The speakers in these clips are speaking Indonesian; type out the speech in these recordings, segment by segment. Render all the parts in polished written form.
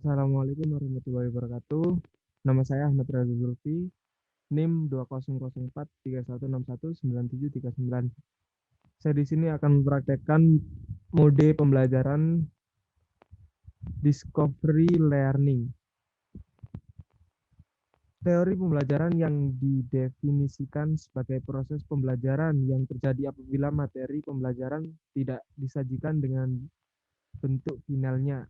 Assalamualaikum warahmatullahi wabarakatuh. Nama saya Ahmad Raza Zulfi, NIM 200431619739. Saya di sini akan mempraktekkan mode pembelajaran discovery learning. Teori pembelajaran yang didefinisikan sebagai proses pembelajaran yang terjadi apabila materi pembelajaran tidak disajikan dengan bentuk finalnya,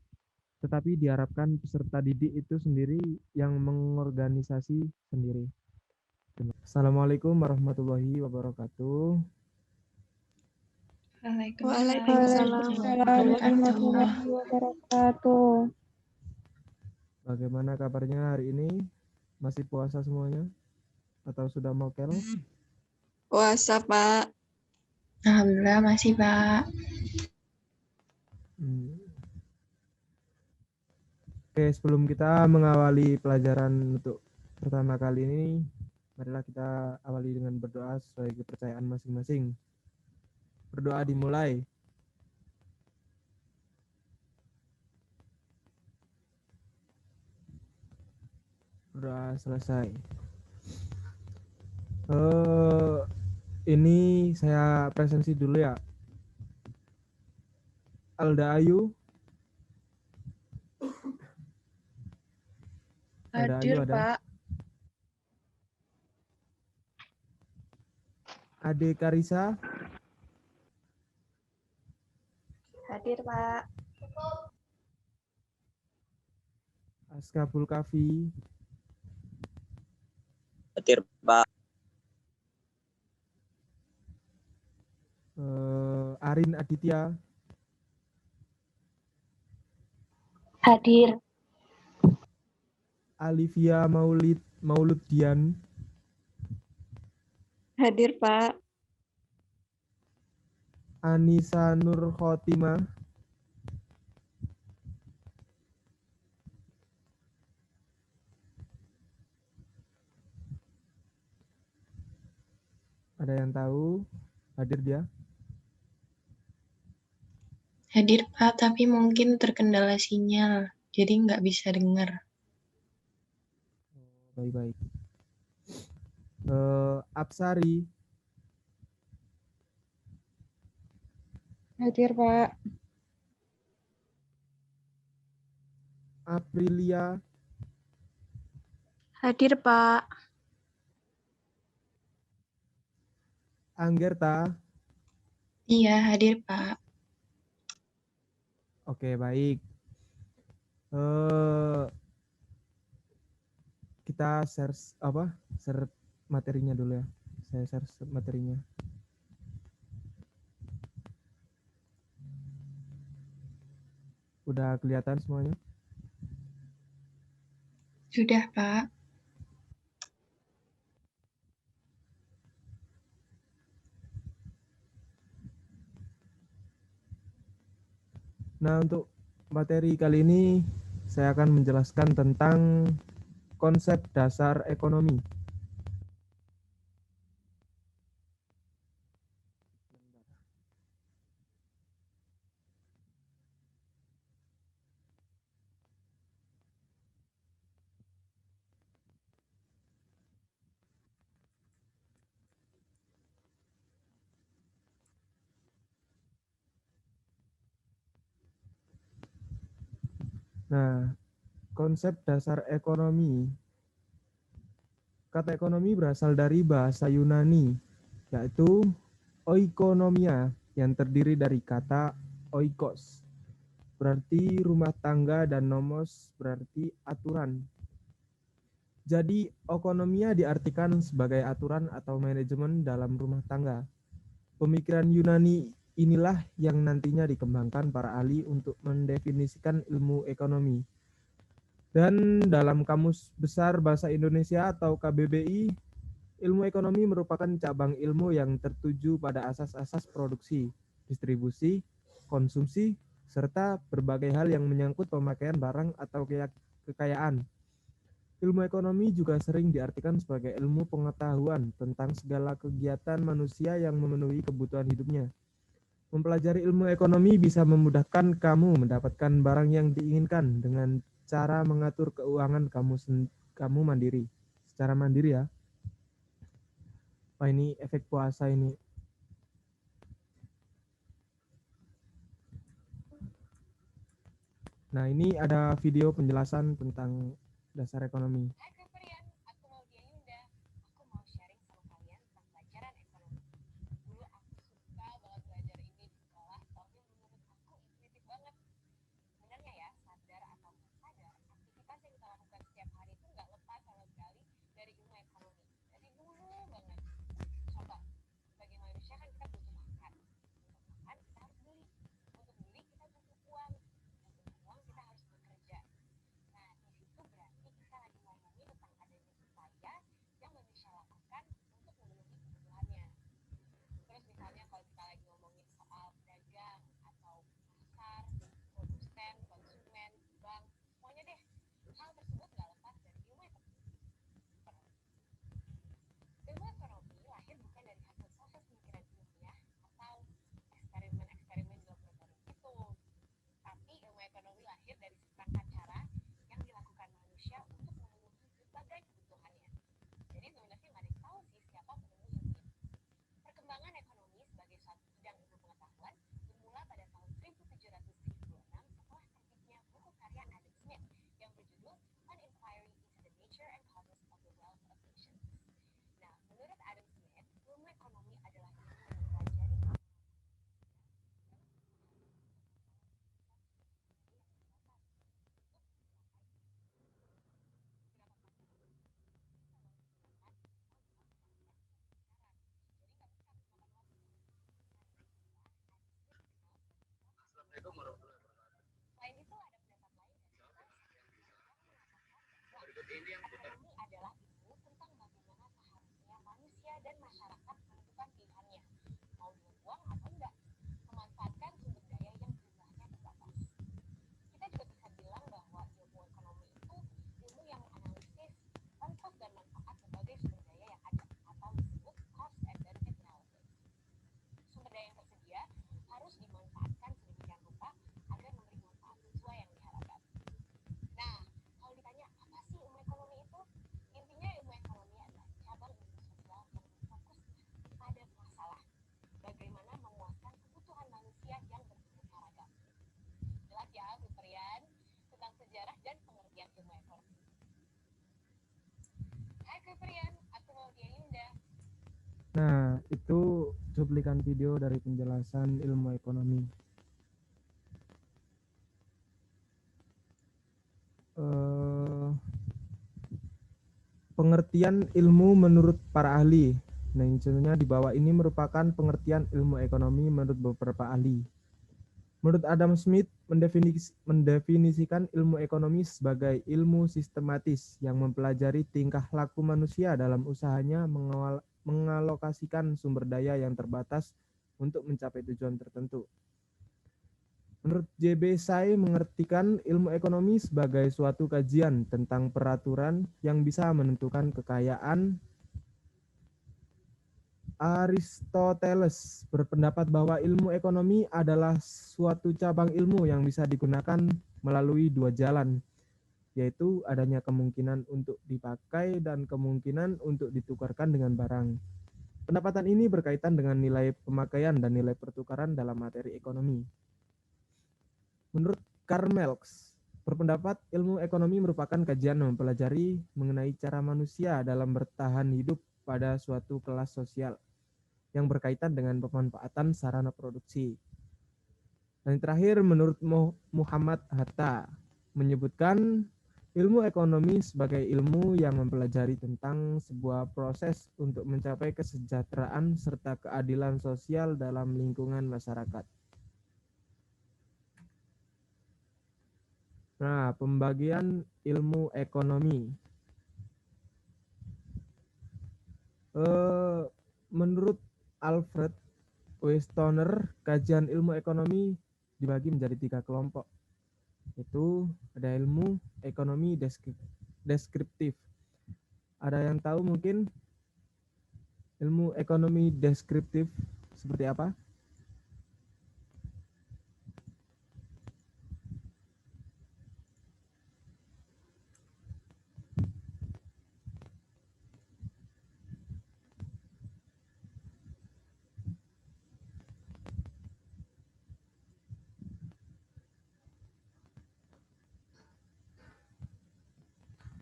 tetapi diharapkan peserta didik itu sendiri yang mengorganisasi sendiri. Assalamualaikum warahmatullahi wabarakatuh. Waalaikumsalam warahmatullahi wabarakatuh. Bagaimana kabarnya hari ini? Masih puasa semuanya? Atau sudah mokel? Puasa, Pak. Alhamdulillah masih, Pak. Oke, sebelum kita mengawali pelajaran untuk pertama kali ini, marilah kita awali dengan berdoa sesuai kepercayaan masing-masing. Berdoa dimulai. Berdoa selesai. Ini saya presensi dulu ya. Alda Ayu. Hadir, Pak. Ade Karisa. Hadir, Pak. Askabul Kafi. Hadir, Pak. Arin Aditya. Hadir. Alivia Mauludian. Hadir, Pak. Anissa Nur Khotimah. Ada yang tahu? Hadir dia? Hadir, Pak, tapi mungkin terkendala sinyal, jadi nggak bisa dengar. Baik-baik. Apsari. Hadir, Pak. Aprilia. Hadir, Pak. Anggerta. Iya, hadir, Pak. Oke, baik. Kita share materinya dulu ya. Saya share materinya. Udah kelihatan semuanya? Sudah, Pak. Nah, untuk materi kali ini saya akan menjelaskan tentang konsep dasar ekonomi. Nah, konsep dasar ekonomi. Kata ekonomi berasal dari bahasa Yunani, yaitu oikonomia, yang terdiri dari kata oikos, berarti rumah tangga, dan nomos, berarti aturan. Jadi, okonomia diartikan sebagai aturan atau manajemen dalam rumah tangga. Pemikiran Yunani inilah yang nantinya dikembangkan para ahli untuk mendefinisikan ilmu ekonomi. Dan dalam Kamus Besar Bahasa Indonesia atau KBBI, ilmu ekonomi merupakan cabang ilmu yang tertuju pada asas-asas produksi, distribusi, konsumsi, serta berbagai hal yang menyangkut pemakaian barang atau kekayaan. Ilmu ekonomi juga sering diartikan sebagai ilmu pengetahuan tentang segala kegiatan manusia yang memenuhi kebutuhan hidupnya. Mempelajari ilmu ekonomi bisa memudahkan kamu mendapatkan barang yang diinginkan dengan cara mengatur keuangan kamu mandiri, secara mandiri ya. Wah, ini efek puasa ini. Nah, ini ada video penjelasan tentang dasar ekonomi. Hai Kevrian, aku Maudia Yunda. Aku mau sharing sama kalian tentang pelajaran ekonomi. Dulu aku suka banget belajar ini di sekolah, tapi menurut aku intuitif banget. Sebenarnya ya, sadar atau nggak sadar, aktivitas yang kita lakukan setiap hari itu nggak lepas sama sekali dari ilmu ekonomi. Dari dulu banget. Coba, sebagai manusia kan kita butuh makan. Untuk makan kita harus beli. Untuk beli kita butuh uang. Untuk uang kita harus bekerja. Nah, di situ berarti kita lagi ngomongin tentang adanya upaya yang manusia lakukan untuk memenuhi kebutuhannya. Terus misalnya kalau kita lagi ngomongin soal pedagang atau pasar, produsen, konsumen, bank, semuanya deh. Hal tersebut nggak lepas dari ilmu ekonomi. Ilmu ekonomi lahir bukan dari hasil proses pemikiran ilmiah atau eksperimen-eksperimen di laboratorium itu. Tapi ilmu ekonomi lahir dari seperangkat cara yang dilakukan manusia untuk memenuhi berbagai kebutuhannya. Jadi sebenarnya nggak ada yang tahu sih siapa penemunya ini. Perkembangan ekonomi sebagai suatu bidang ilmu pengetahuan bermula pada tahun 1776 setelah terbitnya buku karya Adam Smith yang berjudul An Inquiry into the Nature and Causes of the Wealth of Nations. Nah, menurut Adam Smith, ilmu ekonomi adalah ilmu yang mempelajari selain itu ada pendapat lain dari ekonomi adalah ilmu tentang bagaimana seharusnya manusia dan masyarakat menentukan pilihannya, mau dengan uang atau enggak, memanfaatkan sumber daya yang jumlahnya terbatas. Kita juga bisa bilang bahwa ilmu ekonomi itu ilmu yang menganalisis ongkos dan manfaat berbagai sumber daya yang ada atau disebut cost and benefit analysis. Sumber daya yang tersedia harus dimanfaatkan sedemikian rupa agar memberi manfaat sesuai yang diharapkan. Nah, kalau ditanya apa sih ilmu ekonomi itu? Intinya ilmu ekonomi adalah cabang ilmu sosial yang berfokus pada masalah bagaimana memuaskan kebutuhan manusia yang beraneka ragam. Jelas ya, Kevrian, tentang sejarah dan pengertian ilmu ekonomi. Hai Kevrian, aku Maudia Yunda. Nah, itu cuplikan video dari penjelasan ilmu ekonomi. Pengertian ilmu menurut para ahli. Nah, contohnya di bawah ini merupakan pengertian ilmu ekonomi menurut beberapa ahli. Menurut Adam Smith, mendefinisikan ilmu ekonomi sebagai ilmu sistematis yang mempelajari tingkah laku manusia dalam usahanya mengalokasikan sumber daya yang terbatas untuk mencapai tujuan tertentu. Menurut J.B. Say, mengertikan ilmu ekonomi sebagai suatu kajian tentang peraturan yang bisa menentukan kekayaan. Aristoteles berpendapat bahwa ilmu ekonomi adalah suatu cabang ilmu yang bisa digunakan melalui dua jalan, yaitu adanya kemungkinan untuk dipakai dan kemungkinan untuk ditukarkan dengan barang. Pendapatan ini berkaitan dengan nilai pemakaian dan nilai pertukaran dalam materi ekonomi. Menurut Karl Marx, berpendapat ilmu ekonomi merupakan kajian mempelajari mengenai cara manusia dalam bertahan hidup pada suatu kelas sosial yang berkaitan dengan pemanfaatan sarana produksi. Dan terakhir, menurut Muhammad Hatta, menyebutkan ilmu ekonomi sebagai ilmu yang mempelajari tentang sebuah proses untuk mencapai kesejahteraan serta keadilan sosial dalam lingkungan masyarakat. Nah, pembagian ilmu ekonomi. Menurut Alfred Westoner, kajian ilmu ekonomi dibagi menjadi 3 kelompok. Itu ada ilmu ekonomi deskriptif. Ada yang tahu mungkin ilmu ekonomi deskriptif seperti apa?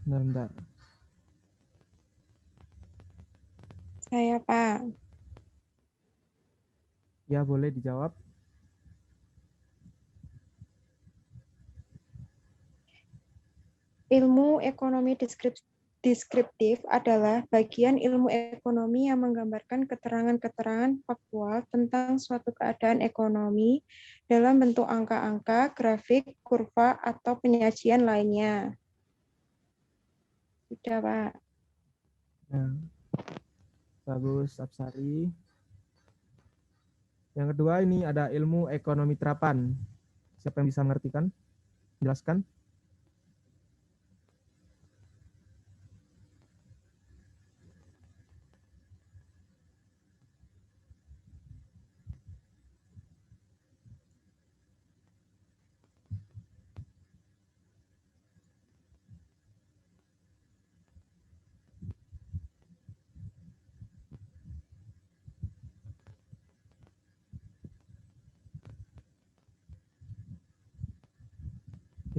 Bentar. Saya, Pak. Ya, boleh dijawab. Ilmu ekonomi deskriptif adalah bagian ilmu ekonomi yang menggambarkan keterangan-keterangan faktual tentang suatu keadaan ekonomi dalam bentuk angka-angka, grafik, kurva, atau penyajian lainnya. Sudah, Pak. Nah, bagus, Absari. Yang kedua ini ada ilmu ekonomi terapan. Siapa yang bisa mengertikan? Jelaskan.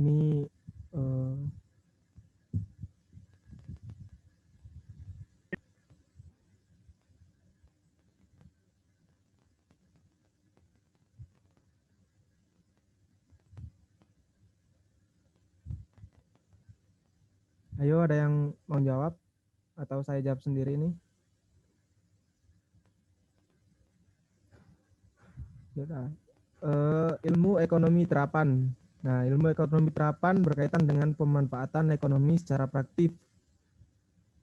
Ini ayo, ada yang mau jawab atau saya jawab sendiri ini? Yaudah. Ilmu ekonomi terapan. Nah, ilmu ekonomi terapan berkaitan dengan pemanfaatan ekonomi secara praktis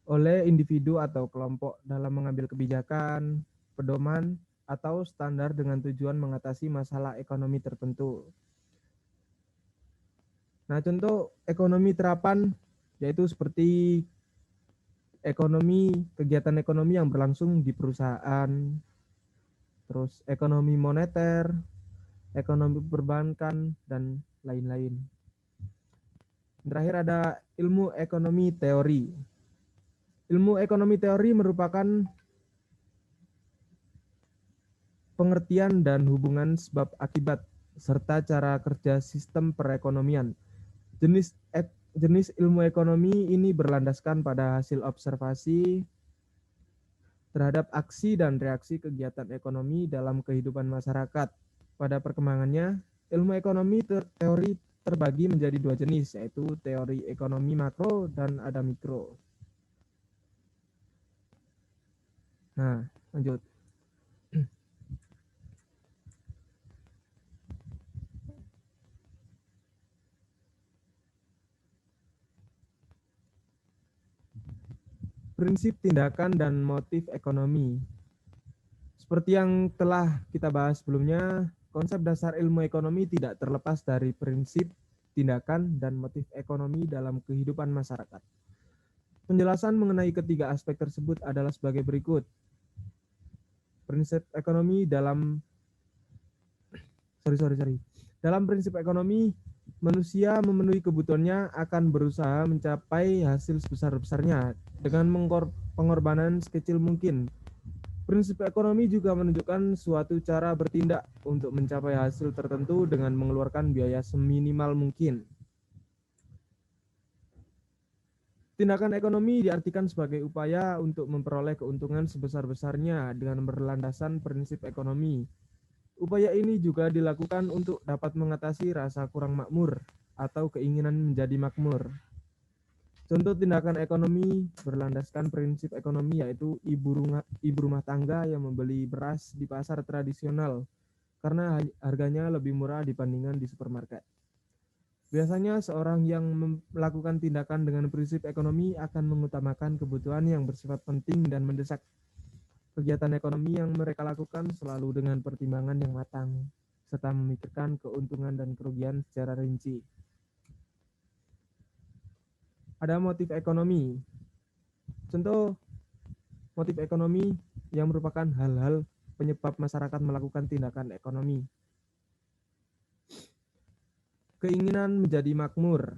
oleh individu atau kelompok dalam mengambil kebijakan, pedoman, atau standar dengan tujuan mengatasi masalah ekonomi tertentu. Nah, contoh ekonomi terapan yaitu seperti kegiatan ekonomi yang berlangsung di perusahaan, terus ekonomi moneter, ekonomi perbankan, dan lain-lain. Terakhir ada ilmu ekonomi teori. Ilmu ekonomi teori merupakan pengertian dan hubungan sebab akibat serta cara kerja sistem perekonomian. Jenis ilmu ekonomi ini berlandaskan pada hasil observasi terhadap aksi dan reaksi kegiatan ekonomi dalam kehidupan masyarakat. Pada perkembangannya, ilmu ekonomi teori terbagi menjadi dua jenis, yaitu teori ekonomi makro dan ada mikro. Nah, lanjut. Prinsip tindakan dan motif ekonomi. Seperti yang telah kita bahas sebelumnya, konsep dasar ilmu ekonomi tidak terlepas dari prinsip tindakan dan motif ekonomi dalam kehidupan masyarakat. Penjelasan mengenai ketiga aspek tersebut adalah sebagai berikut. Prinsip ekonomi dalam prinsip ekonomi, manusia memenuhi kebutuhannya akan berusaha mencapai hasil sebesar-besarnya dengan pengorbanan sekecil mungkin. Prinsip ekonomi juga menunjukkan suatu cara bertindak untuk mencapai hasil tertentu dengan mengeluarkan biaya seminimal mungkin. Tindakan ekonomi diartikan sebagai upaya untuk memperoleh keuntungan sebesar-besarnya dengan berlandasan prinsip ekonomi. Upaya ini juga dilakukan untuk dapat mengatasi rasa kurang makmur atau keinginan menjadi makmur. Contoh tindakan ekonomi berlandaskan prinsip ekonomi yaitu ibu rumah tangga yang membeli beras di pasar tradisional karena harganya lebih murah dibandingkan di supermarket. Biasanya seorang yang melakukan tindakan dengan prinsip ekonomi akan mengutamakan kebutuhan yang bersifat penting dan mendesak. Kegiatan ekonomi yang mereka lakukan selalu dengan pertimbangan yang matang, serta memikirkan keuntungan dan kerugian secara rinci. Ada motif ekonomi. Contoh motif ekonomi yang merupakan hal-hal penyebab masyarakat melakukan tindakan ekonomi. Keinginan menjadi makmur,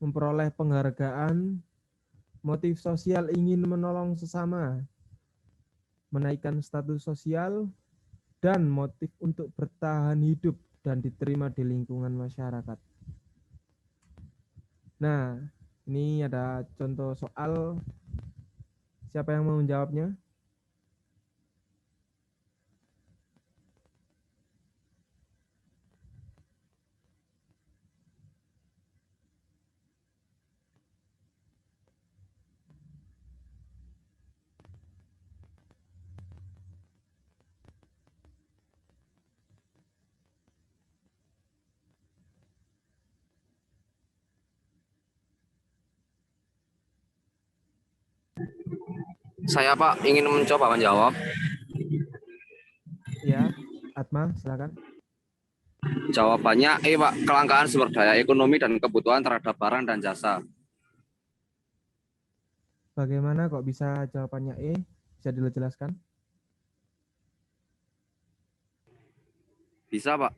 memperoleh penghargaan, motif sosial ingin menolong sesama, menaikkan status sosial, dan motif untuk bertahan hidup dan diterima di lingkungan masyarakat. Nah, Ini ada contoh soal. Siapa yang mau menjawabnya? Saya Pak ingin mencoba menjawab. Ya, Atma, silakan. Jawabannya Pak, kelangkaan sumber daya ekonomi dan kebutuhan terhadap barang dan jasa. Bagaimana kok bisa jawabannya E? Bisa dijelaskan? Bisa Pak.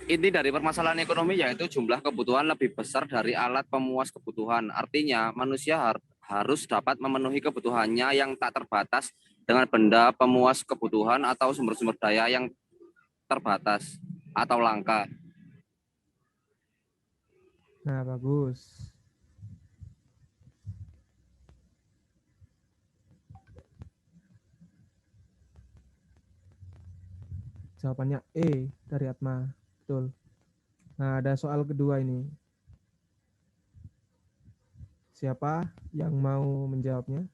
Inti dari permasalahan ekonomi yaitu jumlah kebutuhan lebih besar dari alat pemuas kebutuhan. Artinya manusia harus dapat memenuhi kebutuhannya yang tak terbatas dengan benda pemuas kebutuhan atau sumber-sumber daya yang terbatas atau langka. Nah, bagus. Jawabannya E dari Atma. Betul. Nah, ada soal kedua ini. Siapa yang mau menjawabnya?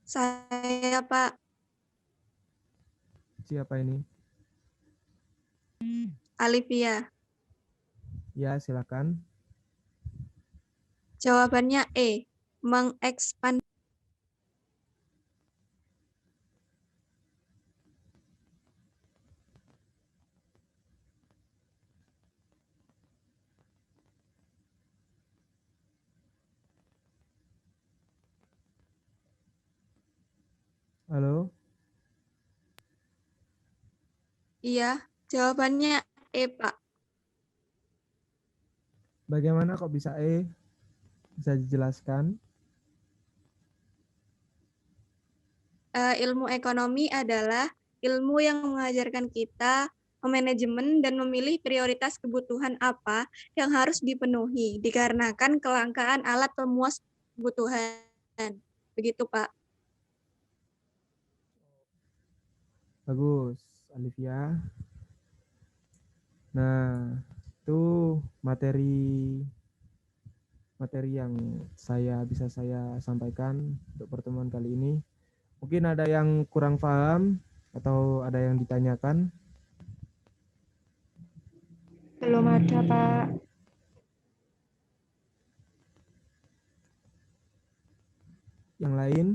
Saya, Pak. Siapa ini? Alivia. Ya, silakan. Jawabannya E. Mengekspansi. Halo? Iya, jawabannya E, Pak. Bagaimana kok bisa E? Bisa dijelaskan? Ilmu ekonomi adalah ilmu yang mengajarkan kita memanajemen dan memilih prioritas kebutuhan apa yang harus dipenuhi dikarenakan kelangkaan alat pemuas kebutuhan. Begitu, Pak. Bagus, Alivia. Nah, itu materi yang bisa saya sampaikan untuk pertemuan kali ini. Mungkin ada yang kurang paham atau ada yang ditanyakan? Belum ada, Pak. Yang lain?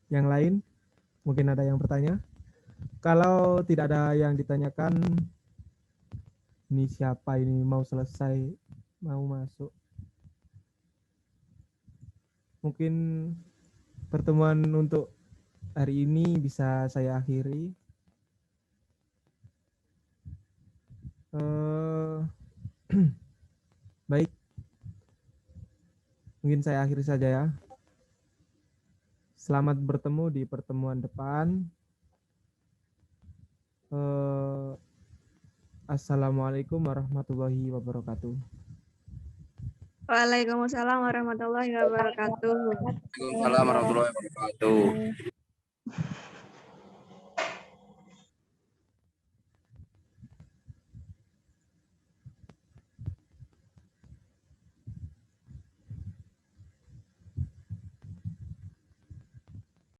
Yang lain? Mungkin ada yang bertanya? Kalau tidak ada yang ditanyakan, ini siapa ini mau selesai, mau masuk? Mungkin pertemuan untuk hari ini bisa saya akhiri. Baik, mungkin saya akhiri saja ya. Selamat bertemu di pertemuan depan. Assalamualaikum warahmatullahi wabarakatuh. Waalaikumsalam warahmatullahi wabarakatuh. Waalaikumsalam warahmatullahi wabarakatuh.